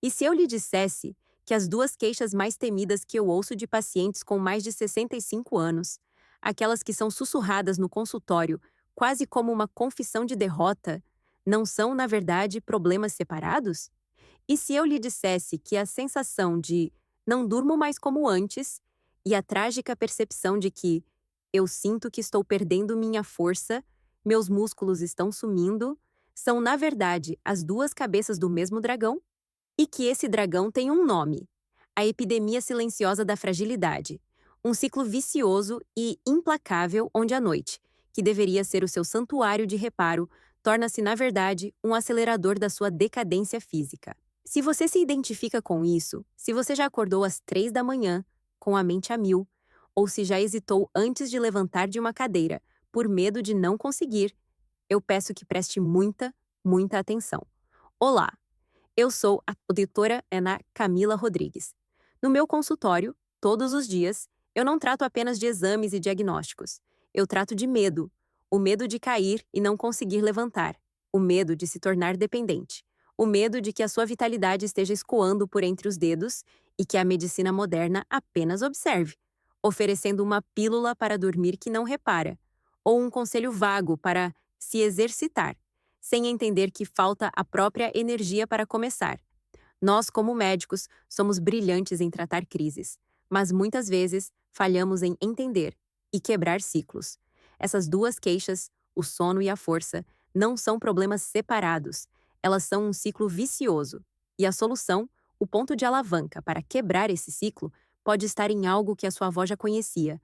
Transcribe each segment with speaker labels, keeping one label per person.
Speaker 1: E se eu lhe dissesse que as duas queixas mais temidas que eu ouço de pacientes com mais de 65 anos, aquelas que são sussurradas no consultório, quase como uma confissão de derrota, não são, na verdade, problemas separados? E se eu lhe dissesse que a sensação de não durmo mais como antes e a trágica percepção de que eu sinto que estou perdendo minha força, meus músculos estão sumindo, são, na verdade, as duas cabeças do mesmo dragão? E que esse dragão tem um nome: a epidemia silenciosa da fragilidade. Um ciclo vicioso e implacável onde a noite, que deveria ser o seu santuário de reparo, torna-se, na verdade, um acelerador da sua decadência física. Se você se identifica com isso, se você já acordou às 3 da manhã, com a mente a mil, ou se já hesitou antes de levantar de uma cadeira, por medo de não conseguir, eu peço que preste muita, muita atenção. Olá! Eu sou a doutora Ana Camila Rodrigues. No meu consultório, todos os dias, eu não trato apenas de exames e diagnósticos. Eu trato de medo. O medo de cair e não conseguir levantar. O medo de se tornar dependente. O medo de que a sua vitalidade esteja escoando por entre os dedos e que a medicina moderna apenas observe, oferecendo uma pílula para dormir que não repara, ou um conselho vago para se exercitar sem entender que falta a própria energia para começar. Nós, como médicos, somos brilhantes em tratar crises, mas muitas vezes falhamos em entender e quebrar ciclos. Essas duas queixas, o sono e a força, não são problemas separados, elas são um ciclo vicioso. E a solução, o ponto de alavanca para quebrar esse ciclo, pode estar em algo que a sua avó já conhecia,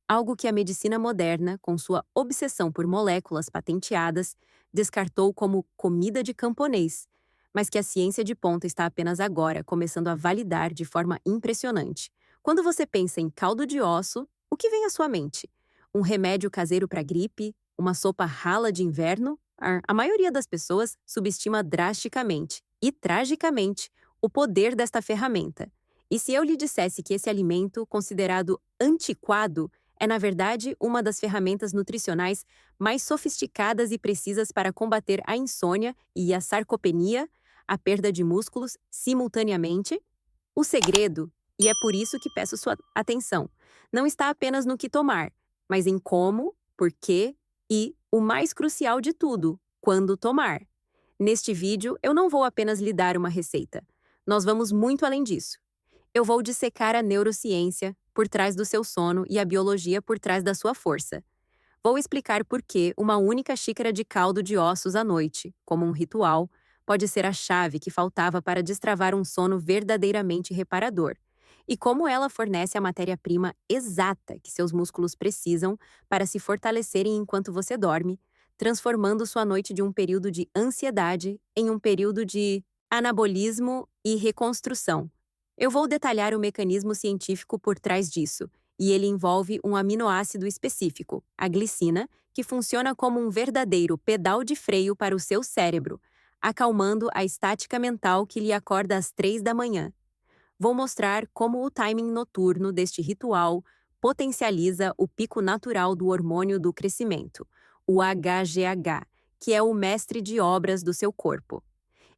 Speaker 1: algo que a medicina moderna, com sua obsessão por moléculas patenteadas, descartou como comida de camponês, mas que a ciência de ponta está apenas agora começando a validar de forma impressionante. Quando você pensa em caldo de osso, o que vem à sua mente? Um remédio caseiro para gripe? Uma sopa rala de inverno? A maioria das pessoas subestima drasticamente e tragicamente o poder desta ferramenta. E se eu lhe dissesse que esse alimento, considerado antiquado, é, na verdade, uma das ferramentas nutricionais mais sofisticadas e precisas para combater a insônia e a sarcopenia, a perda de músculos, simultaneamente? O segredo, e é por isso que peço sua atenção, não está apenas no que tomar, mas em como, por quê e, o mais crucial de tudo, quando tomar. Neste vídeo, eu não vou apenas lhe dar uma receita. Nós vamos muito além disso. Eu vou dissecar a neurociência por trás do seu sono e a biologia por trás da sua força. Vou explicar por que uma única xícara de caldo de ossos à noite, como um ritual, pode ser a chave que faltava para destravar um sono verdadeiramente reparador, e como ela fornece a matéria-prima exata que seus músculos precisam para se fortalecerem enquanto você dorme, transformando sua noite de um período de ansiedade em um período de anabolismo e reconstrução. Eu vou detalhar o mecanismo científico por trás disso, e ele envolve um aminoácido específico, a glicina, que funciona como um verdadeiro pedal de freio para o seu cérebro, acalmando a estática mental que lhe acorda às 3 da manhã. Vou mostrar como o timing noturno deste ritual potencializa o pico natural do hormônio do crescimento, o HGH, que é o mestre de obras do seu corpo.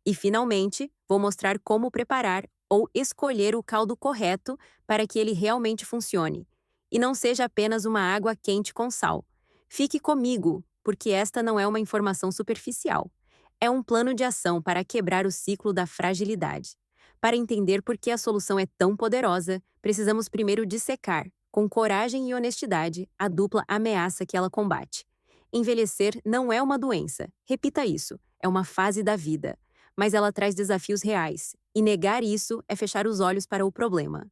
Speaker 1: E, finalmente, vou mostrar como preparar ou escolher o caldo correto para que ele realmente funcione, e não seja apenas uma água quente com sal. Fique comigo, porque esta não é uma informação superficial. É um plano de ação para quebrar o ciclo da fragilidade. Para entender por que a solução é tão poderosa, precisamos primeiro dissecar, com coragem e honestidade, a dupla ameaça que ela combate. Envelhecer não é uma doença, repita isso, é uma fase da vida, mas ela traz desafios reais, e negar isso é fechar os olhos para o problema.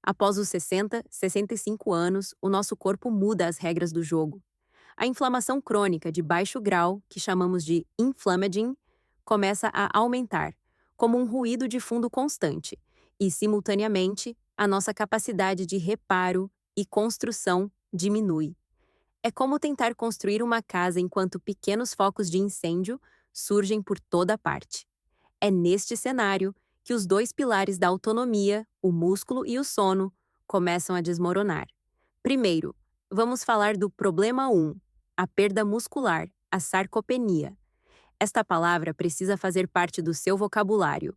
Speaker 1: Após os 60, 65 anos, o nosso corpo muda as regras do jogo. A inflamação crônica de baixo grau, que chamamos de inflammaging, começa a aumentar, como um ruído de fundo constante, e, simultaneamente, a nossa capacidade de reparo e construção diminui. É como tentar construir uma casa enquanto pequenos focos de incêndio surgem por toda parte. É neste cenário que os dois pilares da autonomia, o músculo e o sono, começam a desmoronar. Primeiro, vamos falar do problema 1, a perda muscular, a sarcopenia. Esta palavra precisa fazer parte do seu vocabulário.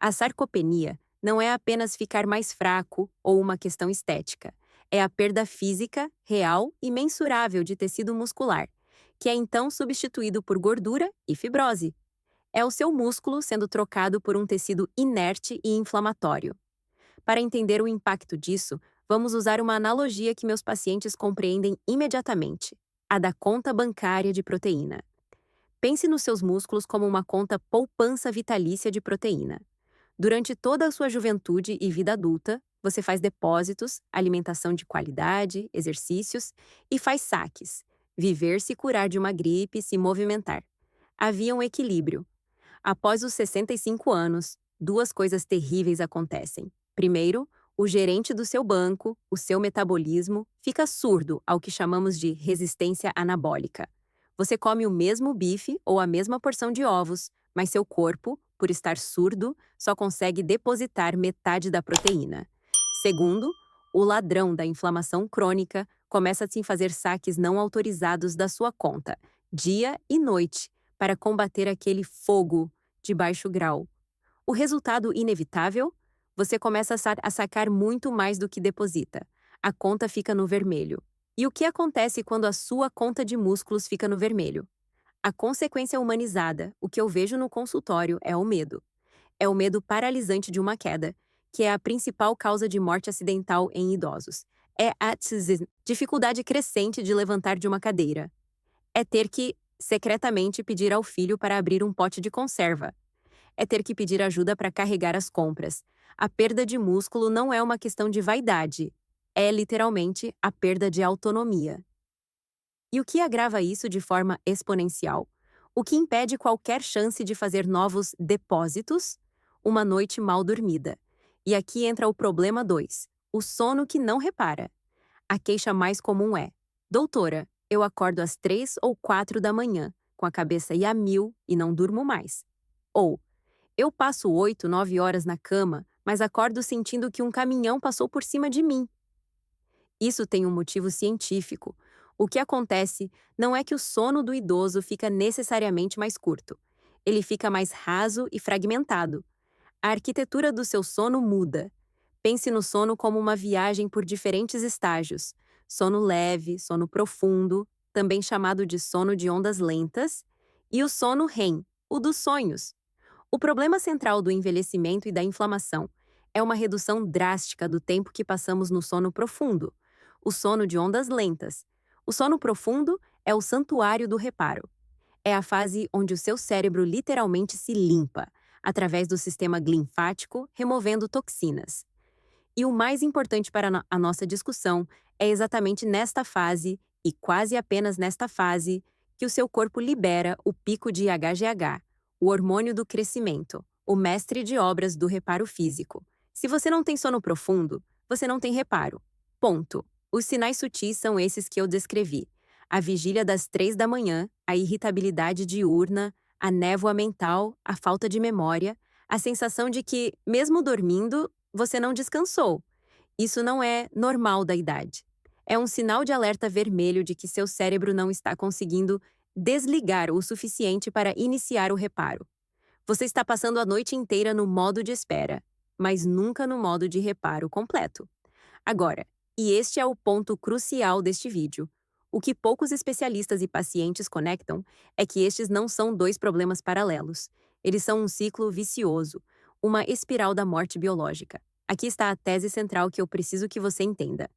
Speaker 1: A sarcopenia não é apenas ficar mais fraco ou uma questão estética. É a perda física, real e mensurável de tecido muscular, que é então substituído por gordura e fibrose. É o seu músculo sendo trocado por um tecido inerte e inflamatório. Para entender o impacto disso, vamos usar uma analogia que meus pacientes compreendem imediatamente: a da conta bancária de proteína. Pense nos seus músculos como uma conta poupança vitalícia de proteína. Durante toda a sua juventude e vida adulta, você faz depósitos, alimentação de qualidade, exercícios e faz saques. Viver, se curar de uma gripe, se movimentar. Havia um equilíbrio. Após os 65 anos, duas coisas terríveis acontecem. Primeiro, o gerente do seu banco, o seu metabolismo, fica surdo ao que chamamos de resistência anabólica. Você come o mesmo bife ou a mesma porção de ovos, mas seu corpo, por estar surdo, só consegue depositar metade da proteína. Segundo, o ladrão da inflamação crônica começa a se fazer saques não autorizados da sua conta, dia e noite, para combater aquele fogo de baixo grau. O resultado inevitável? Você começa a sacar muito mais do que deposita. A conta fica no vermelho. E o que acontece quando a sua conta de músculos fica no vermelho? A consequência humanizada, o que eu vejo no consultório, é o medo. É o medo paralisante de uma queda, que é a principal causa de morte acidental em idosos. É a dificuldade crescente de levantar de uma cadeira. É ter que, secretamente, pedir ao filho para abrir um pote de conserva. É ter que pedir ajuda para carregar as compras. A perda de músculo não é uma questão de vaidade. É literalmente a perda de autonomia. E o que agrava isso de forma exponencial? O que impede qualquer chance de fazer novos depósitos? Uma noite mal dormida. E aqui entra o problema 2, o sono que não repara. A queixa mais comum é: doutora, eu acordo às 3 ou 4 da manhã, com a cabeça a mil e não durmo mais. Ou, eu passo 8, 9 horas na cama, mas acordo sentindo que um caminhão passou por cima de mim. Isso tem um motivo científico. O que acontece não é que o sono do idoso fica necessariamente mais curto. Ele fica mais raso e fragmentado. A arquitetura do seu sono muda. Pense no sono como uma viagem por diferentes estágios: sono leve, sono profundo, também chamado de sono de ondas lentas, e o sono REM, o dos sonhos. O problema central do envelhecimento e da inflamação é uma redução drástica do tempo que passamos no sono profundo, o sono de ondas lentas. O sono profundo é o santuário do reparo. É a fase onde o seu cérebro literalmente se limpa, através do sistema linfático, removendo toxinas. E o mais importante para a nossa discussão é exatamente nesta fase, e quase apenas nesta fase, que o seu corpo libera o pico de HGH, o hormônio do crescimento, o mestre de obras do reparo físico. Se você não tem sono profundo, você não tem reparo. Ponto. Os sinais sutis são esses que eu descrevi: a vigília das 3 da manhã, a irritabilidade diurna, a névoa mental, a falta de memória, a sensação de que, mesmo dormindo, você não descansou. Isso não é normal da idade. É um sinal de alerta vermelho de que seu cérebro não está conseguindo desligar o suficiente para iniciar o reparo. Você está passando a noite inteira no modo de espera, mas nunca no modo de reparo completo. Agora, e este é o ponto crucial deste vídeo, o que poucos especialistas e pacientes conectam é que estes não são dois problemas paralelos. Eles são um ciclo vicioso, uma espiral da morte biológica. Aqui está a tese central que eu preciso que você entenda.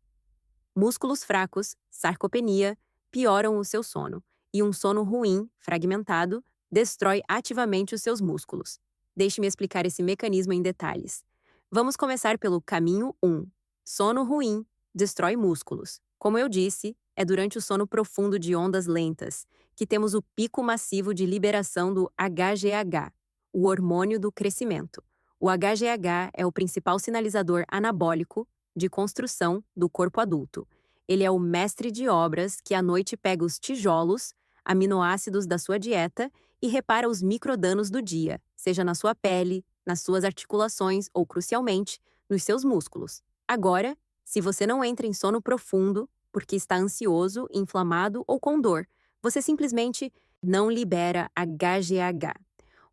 Speaker 1: Músculos fracos, sarcopenia, pioram o seu sono, e um sono ruim, fragmentado, destrói ativamente os seus músculos. Deixe-me explicar esse mecanismo em detalhes. Vamos começar pelo caminho 1. Sono ruim destrói músculos. Como eu disse, é durante o sono profundo de ondas lentas que temos o pico massivo de liberação do HGH, o hormônio do crescimento. O HGH é o principal sinalizador anabólico de construção do corpo adulto. Ele é o mestre de obras que à noite pega os tijolos, aminoácidos da sua dieta e repara os microdanos do dia, seja na sua pele, nas suas articulações ou, crucialmente, nos seus músculos. Agora, se você não entra em sono profundo, porque está ansioso, inflamado ou com dor, você simplesmente não libera HGH.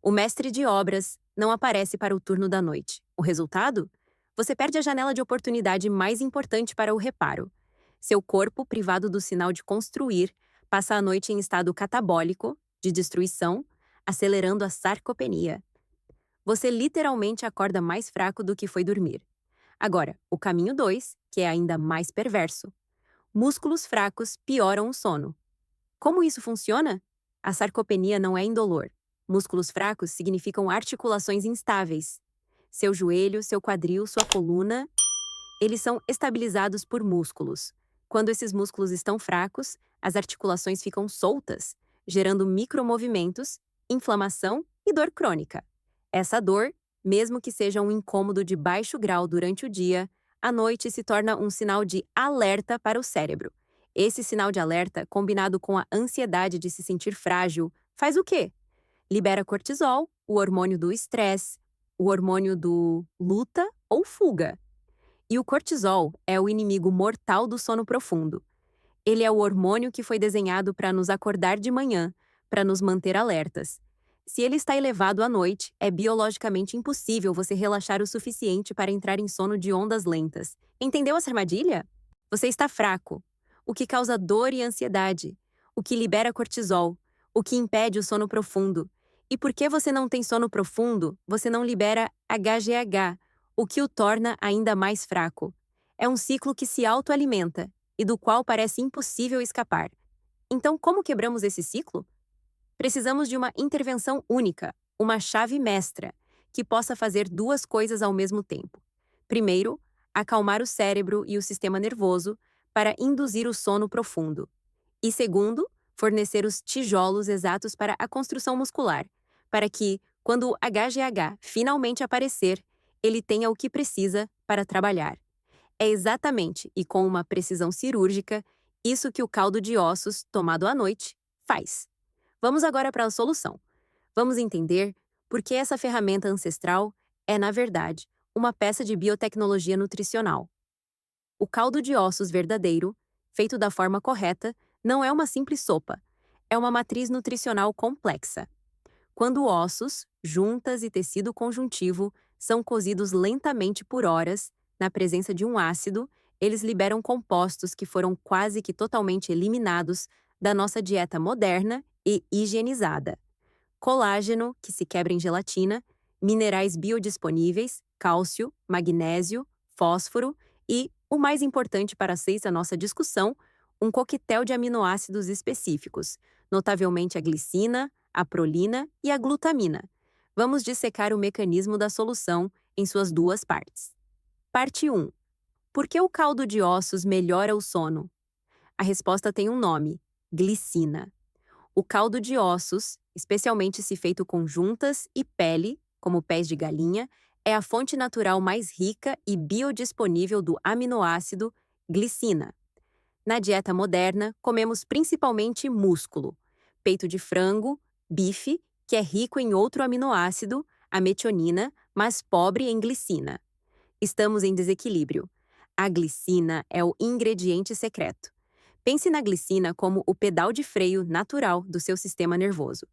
Speaker 1: O mestre de obras não aparece para o turno da noite. O resultado? Você perde a janela de oportunidade mais importante para o reparo. Seu corpo, privado do sinal de construir, passa a noite em estado catabólico, de destruição, acelerando a sarcopenia. Você literalmente acorda mais fraco do que foi dormir. Agora, o caminho 2, que é ainda mais perverso. Músculos fracos pioram o sono. Como isso funciona? A sarcopenia não é indolor. Músculos fracos significam articulações instáveis. Seu joelho, seu quadril, sua coluna, eles são estabilizados por músculos. Quando esses músculos estão fracos, as articulações ficam soltas, gerando micromovimentos, inflamação e dor crônica. Essa dor, mesmo que seja um incômodo de baixo grau durante o dia, à noite se torna um sinal de alerta para o cérebro. Esse sinal de alerta, combinado com a ansiedade de se sentir frágil, faz o quê? Libera cortisol, o hormônio do estresse, o hormônio do luta ou fuga. E o cortisol é o inimigo mortal do sono profundo. Ele é o hormônio que foi desenhado para nos acordar de manhã, para nos manter alertas. Se ele está elevado à noite, é biologicamente impossível você relaxar o suficiente para entrar em sono de ondas lentas. Entendeu essa armadilha? Você está fraco, o que causa dor e ansiedade, o que libera cortisol, o que impede o sono profundo. E porque você não tem sono profundo, você não libera HGH, o que o torna ainda mais fraco. É um ciclo que se autoalimenta e do qual parece impossível escapar. Então, como quebramos esse ciclo? Precisamos de uma intervenção única, uma chave mestra, que possa fazer duas coisas ao mesmo tempo. Primeiro, acalmar o cérebro e o sistema nervoso para induzir o sono profundo. E segundo, fornecer os tijolos exatos para a construção muscular, para que, quando o HGH finalmente aparecer, ele tenha o que precisa para trabalhar. É exatamente e com uma precisão cirúrgica isso que o caldo de ossos, tomado à noite, faz. Vamos agora para a solução. Vamos entender por que essa ferramenta ancestral é, na verdade, uma peça de biotecnologia nutricional. O caldo de ossos verdadeiro, feito da forma correta, não é uma simples sopa. É uma matriz nutricional complexa. Quando ossos, juntas e tecido conjuntivo são cozidos lentamente por horas, na presença de um ácido, eles liberam compostos que foram quase que totalmente eliminados da nossa dieta moderna e higienizada. Colágeno, que se quebra em gelatina, minerais biodisponíveis, cálcio, magnésio, fósforo e, o mais importante para a nossa discussão, um coquetel de aminoácidos específicos, notavelmente a glicina, a prolina e a glutamina. Vamos dissecar o mecanismo da solução em suas duas partes. Parte 1. Por que o caldo de ossos melhora o sono? A resposta tem um nome: glicina. O caldo de ossos, especialmente se feito com juntas e pele, como pés de galinha, é a fonte natural mais rica e biodisponível do aminoácido glicina. Na dieta moderna, comemos principalmente músculo, peito de frango, bife, que é rico em outro aminoácido, a metionina, mas pobre em glicina. Estamos em desequilíbrio. A glicina é o ingrediente secreto. Pense na glicina como o pedal de freio natural do seu sistema nervoso.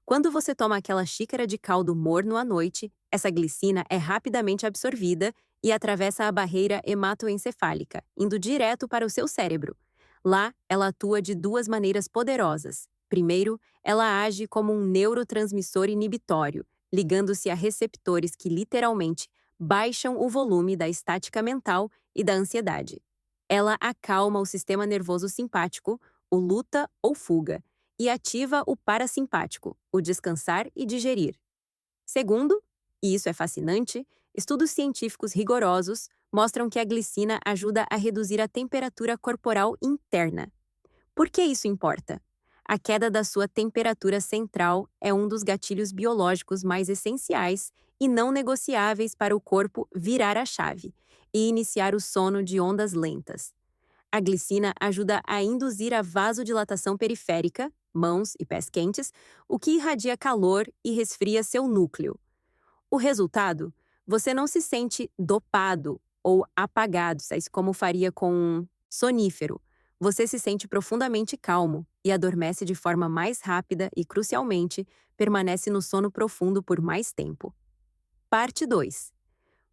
Speaker 1: Quando você toma aquela xícara de caldo morno à noite, essa glicina é rapidamente absorvida e atravessa a barreira hematoencefálica, indo direto para o seu cérebro. Lá, ela atua de duas maneiras poderosas. Primeiro, ela age como um neurotransmissor inibitório, ligando-se a receptores que literalmente baixam o volume da estática mental e da ansiedade. Ela acalma o sistema nervoso simpático, o luta ou fuga, e ativa o parasimpático, o descansar e digerir. Segundo, e isso é fascinante, estudos científicos rigorosos mostram que a glicina ajuda a reduzir a temperatura corporal interna. Por que isso importa? A queda da sua temperatura central é um dos gatilhos biológicos mais essenciais e não negociáveis para o corpo virar a chave e iniciar o sono de ondas lentas. A glicina ajuda a induzir a vasodilatação periférica, mãos e pés quentes, o que irradia calor e resfria seu núcleo. O resultado? Você não se sente dopado ou apagado, como faria com um sonífero. Você se sente profundamente calmo e adormece de forma mais rápida e, crucialmente, permanece no sono profundo por mais tempo. Parte 2.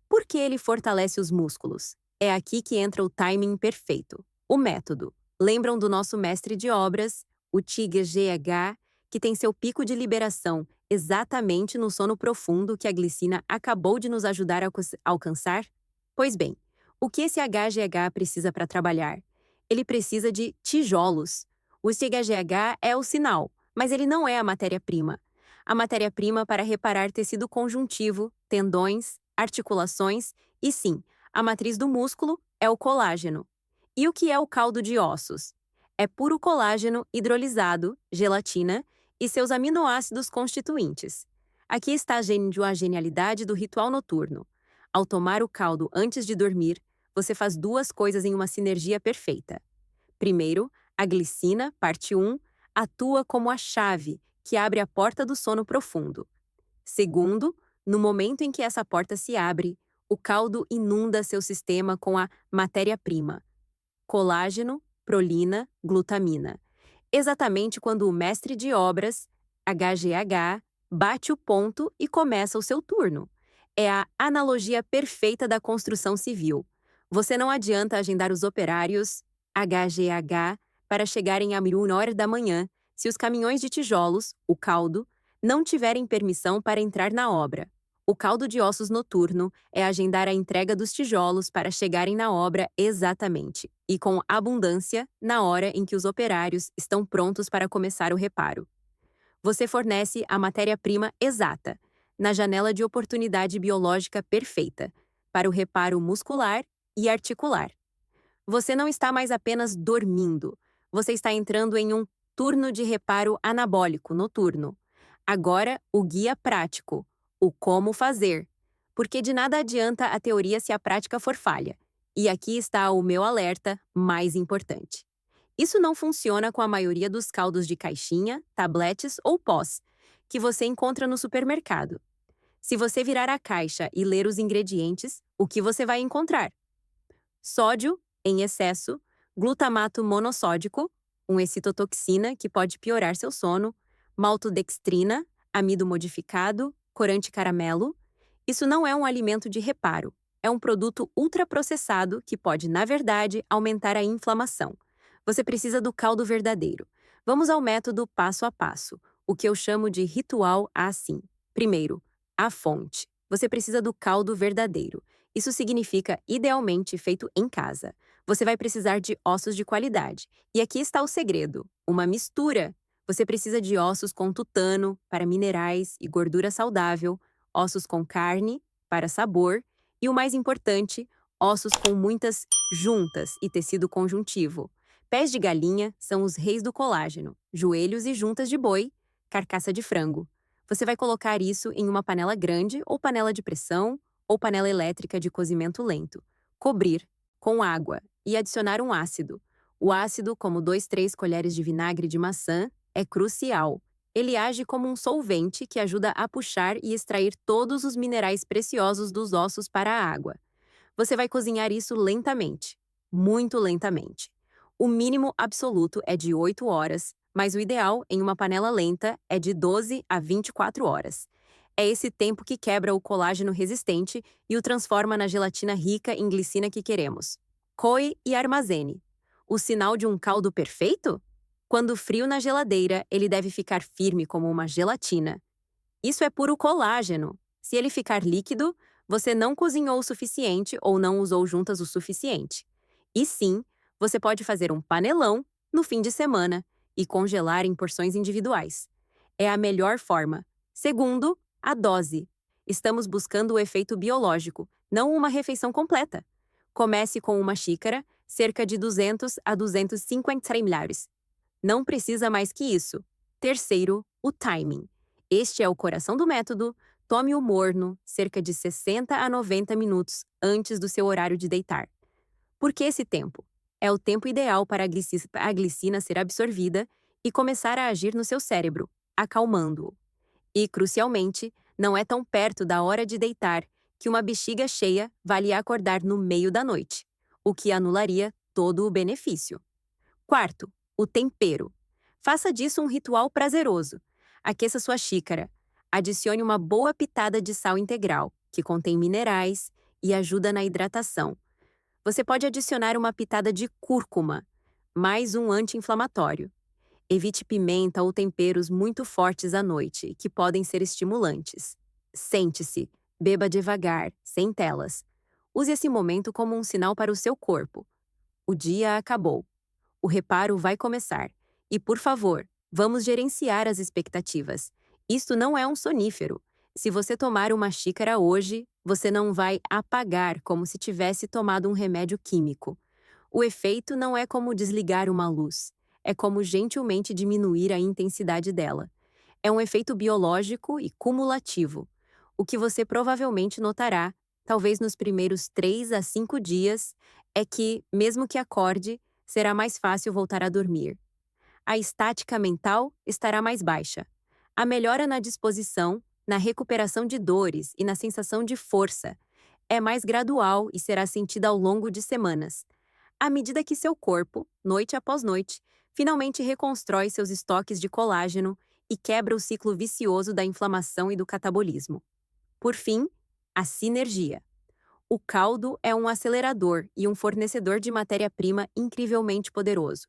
Speaker 1: Por que ele fortalece os músculos? É aqui que entra o timing perfeito. O método. Lembram do nosso mestre de obras, o TIG-GH, que tem seu pico de liberação exatamente no sono profundo que a glicina acabou de nos ajudar a alcançar? Pois bem, o que esse HGH precisa para trabalhar? Ele precisa de tijolos. O TIG-GH é o sinal, mas ele não é a matéria-prima. A matéria-prima para reparar tecido conjuntivo, tendões, articulações e, sim, a matriz do músculo é o colágeno. E o que é o caldo de ossos? É puro colágeno hidrolisado, gelatina e seus aminoácidos constituintes. Aqui está a genialidade do ritual noturno. Ao tomar o caldo antes de dormir, você faz duas coisas em uma sinergia perfeita. Primeiro, a glicina, parte 1, atua como a chave que abre a porta do sono profundo. Segundo, no momento em que essa porta se abre, o caldo inunda seu sistema com a matéria-prima, colágeno, prolina, glutamina. Exatamente quando o mestre de obras, HGH, bate o ponto e começa o seu turno. É a analogia perfeita da construção civil. Você não adianta agendar os operários, HGH, para chegarem a 1 hora da manhã, se os caminhões de tijolos, o caldo, não tiverem permissão para entrar na obra. O caldo de ossos noturno é agendar a entrega dos tijolos para chegarem na obra exatamente, e com abundância, na hora em que os operários estão prontos para começar o reparo. Você fornece a matéria-prima exata, na janela de oportunidade biológica perfeita, para o reparo muscular e articular. Você não está mais apenas dormindo, você está entrando em um turno de reparo anabólico noturno. Agora, o guia prático, o como fazer. Porque de nada adianta a teoria se a prática for falha. E aqui está o meu alerta mais importante. Isso não funciona com a maioria dos caldos de caixinha, tabletes ou pós, que você encontra no supermercado. Se você virar a caixa e ler os ingredientes, o que você vai encontrar? Sódio, em excesso, glutamato monossódico, um excitotoxina que pode piorar seu sono, maltodextrina, amido modificado, corante caramelo. Isso não é um alimento de reparo. É um produto ultraprocessado que pode, na verdade, aumentar a inflamação. Você precisa do caldo verdadeiro. Vamos ao método passo a passo, o que eu chamo de ritual assim. Primeiro, a fonte. Você precisa do caldo verdadeiro. Isso significa idealmente feito em casa. Você vai precisar de ossos de qualidade. E aqui está o segredo: uma mistura. Você precisa de ossos com tutano, para minerais e gordura saudável, ossos com carne, para sabor, e o mais importante, ossos com muitas juntas e tecido conjuntivo. Pés de galinha são os reis do colágeno, joelhos e juntas de boi, carcaça de frango. Você vai colocar isso em uma panela grande ou panela de pressão ou panela elétrica de cozimento lento. Cobrir com água e adicionar um ácido. O ácido, como 2-3 colheres de vinagre de maçã, é crucial. Ele age como um solvente que ajuda a puxar e extrair todos os minerais preciosos dos ossos para a água. Você vai cozinhar isso lentamente, muito lentamente. O mínimo absoluto é de 8 horas, mas o ideal em uma panela lenta é de 12 a 24 horas. É esse tempo que quebra o colágeno resistente e o transforma na gelatina rica em glicina que queremos. Coe e armazene. O sinal de um caldo perfeito? Quando frio na geladeira, ele deve ficar firme como uma gelatina. Isso é puro colágeno. Se ele ficar líquido, você não cozinhou o suficiente ou não usou juntas o suficiente. E sim, você pode fazer um panelão no fim de semana e congelar em porções individuais. É a melhor forma. Segundo, a dose. Estamos buscando o efeito biológico, não uma refeição completa. Comece com uma xícara, cerca de 200 a 250 ml. Não precisa mais que isso. Terceiro, o timing. Este é o coração do método. Tome o morno cerca de 60 a 90 minutos antes do seu horário de deitar. Por que esse tempo? É o tempo ideal para a glicina ser absorvida e começar a agir no seu cérebro, acalmando-o. E, crucialmente, não é tão perto da hora de deitar que uma bexiga cheia vai lhe acordar no meio da noite, o que anularia todo o benefício. Quarto, o tempero. Faça disso um ritual prazeroso. Aqueça sua xícara. Adicione uma boa pitada de sal integral. que contém minerais e ajuda na hidratação. Você pode adicionar uma pitada de cúrcuma, mais um anti-inflamatório. Evite pimenta ou temperos muito fortes à noite, que podem ser estimulantes. Sente-se, beba devagar, sem telas. Use esse momento como um sinal para o seu corpo. O dia acabou. O reparo vai começar. E, por favor, vamos gerenciar as expectativas. Isto não é um sonífero. Se você tomar uma xícara hoje, você não vai apagar como se tivesse tomado um remédio químico. O efeito não é como desligar uma luz. É como gentilmente diminuir a intensidade dela. É um efeito biológico e cumulativo. O que você provavelmente notará, talvez nos primeiros 3 a 5 dias, é que, mesmo que acorde, será mais fácil voltar a dormir. A estática mental estará mais baixa. A melhora na disposição, na recuperação de dores e na sensação de força é mais gradual e será sentida ao longo de semanas, à medida que seu corpo, noite após noite, finalmente reconstrói seus estoques de colágeno e quebra o ciclo vicioso da inflamação e do catabolismo. Por fim, a sinergia. O caldo é um acelerador e um fornecedor de matéria-prima incrivelmente poderoso,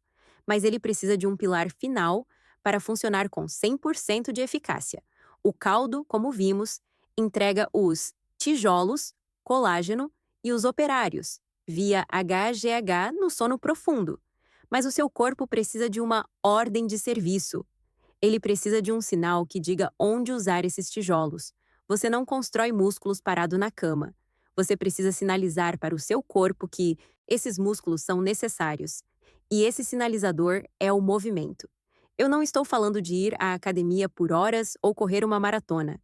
Speaker 1: mas ele precisa de um pilar final para funcionar com 100% de eficácia. O caldo, como vimos, entrega os tijolos, colágeno e os operários, via HGH no sono profundo. Mas o seu corpo precisa de uma ordem de serviço. Ele precisa de um sinal que diga onde usar esses tijolos. Você não constrói músculos parado na cama. Você precisa sinalizar para o seu corpo que esses músculos são necessários. E esse sinalizador é o movimento. Eu não estou falando de ir à academia por horas ou correr uma maratona.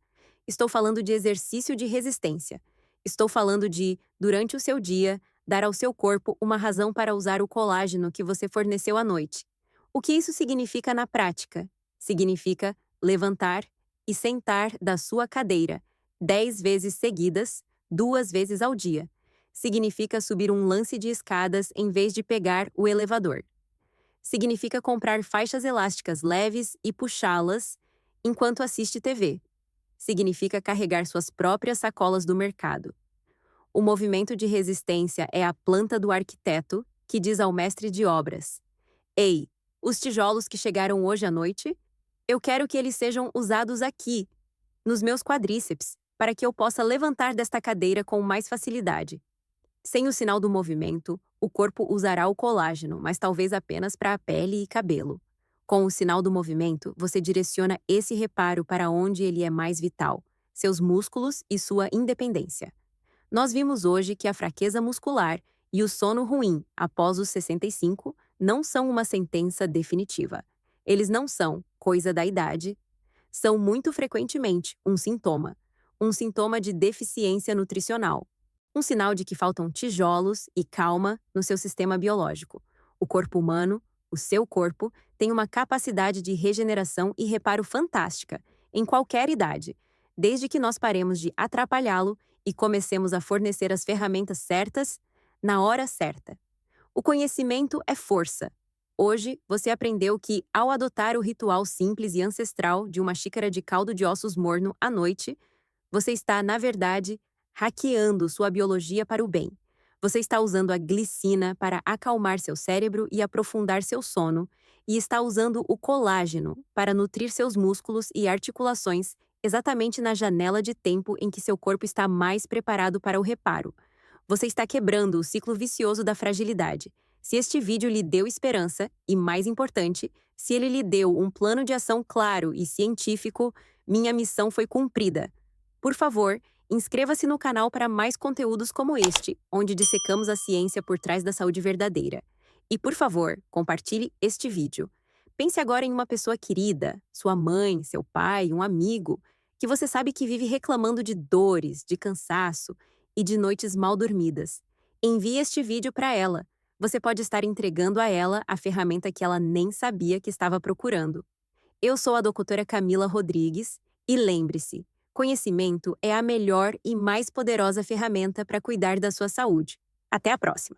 Speaker 1: Estou falando de exercício de resistência. Estou falando de, durante o seu dia, dar ao seu corpo uma razão para usar o colágeno que você forneceu à noite. O que isso significa na prática? Significa levantar e sentar da sua cadeira 10 vezes seguidas, 2 vezes ao dia. Significa subir um lance de escadas em vez de pegar o elevador. Significa comprar faixas elásticas leves e puxá-las enquanto assiste TV. Significa carregar suas próprias sacolas do mercado. O movimento de resistência é a planta do arquiteto que diz ao mestre de obras: Ei, os tijolos que chegaram hoje à noite? Eu quero que eles sejam usados aqui, nos meus quadríceps, para que eu possa levantar desta cadeira com mais facilidade. Sem o sinal do movimento, o corpo usará o colágeno, mas talvez apenas para a pele e cabelo. Com o sinal do movimento, você direciona esse reparo para onde ele é mais vital, seus músculos e sua independência. Nós vimos hoje que a fraqueza muscular e o sono ruim após os 65 não são uma sentença definitiva. Eles não são coisa da idade, são muito frequentemente um sintoma de deficiência nutricional, um sinal de que faltam tijolos e calma no seu sistema biológico. O corpo humano, o seu corpo, tem uma capacidade de regeneração e reparo fantástica, em qualquer idade, desde que nós paremos de atrapalhá-lo e comecemos a fornecer as ferramentas certas, na hora certa. O conhecimento é força. Hoje, você aprendeu que, ao adotar o ritual simples e ancestral de uma xícara de caldo de ossos morno à noite, você está, na verdade, hackeando sua biologia para o bem. Você está usando a glicina para acalmar seu cérebro e aprofundar seu sono, e está usando o colágeno para nutrir seus músculos e articulações exatamente na janela de tempo em que seu corpo está mais preparado para o reparo. Você está quebrando o ciclo vicioso da fragilidade. Se este vídeo lhe deu esperança, e mais importante, se ele lhe deu um plano de ação claro e científico, minha missão foi cumprida. Por favor, inscreva-se no canal para mais conteúdos como este, onde dissecamos a ciência por trás da saúde verdadeira. E, por favor, compartilhe este vídeo. Pense agora em uma pessoa querida, sua mãe, seu pai, um amigo, que você sabe que vive reclamando de dores, de cansaço e de noites mal dormidas. Envie este vídeo para ela. Você pode estar entregando a ela a ferramenta que ela nem sabia que estava procurando. Eu sou a doutora Camila Rodrigues e lembre-se, conhecimento é a melhor e mais poderosa ferramenta para cuidar da sua saúde. Até a próxima!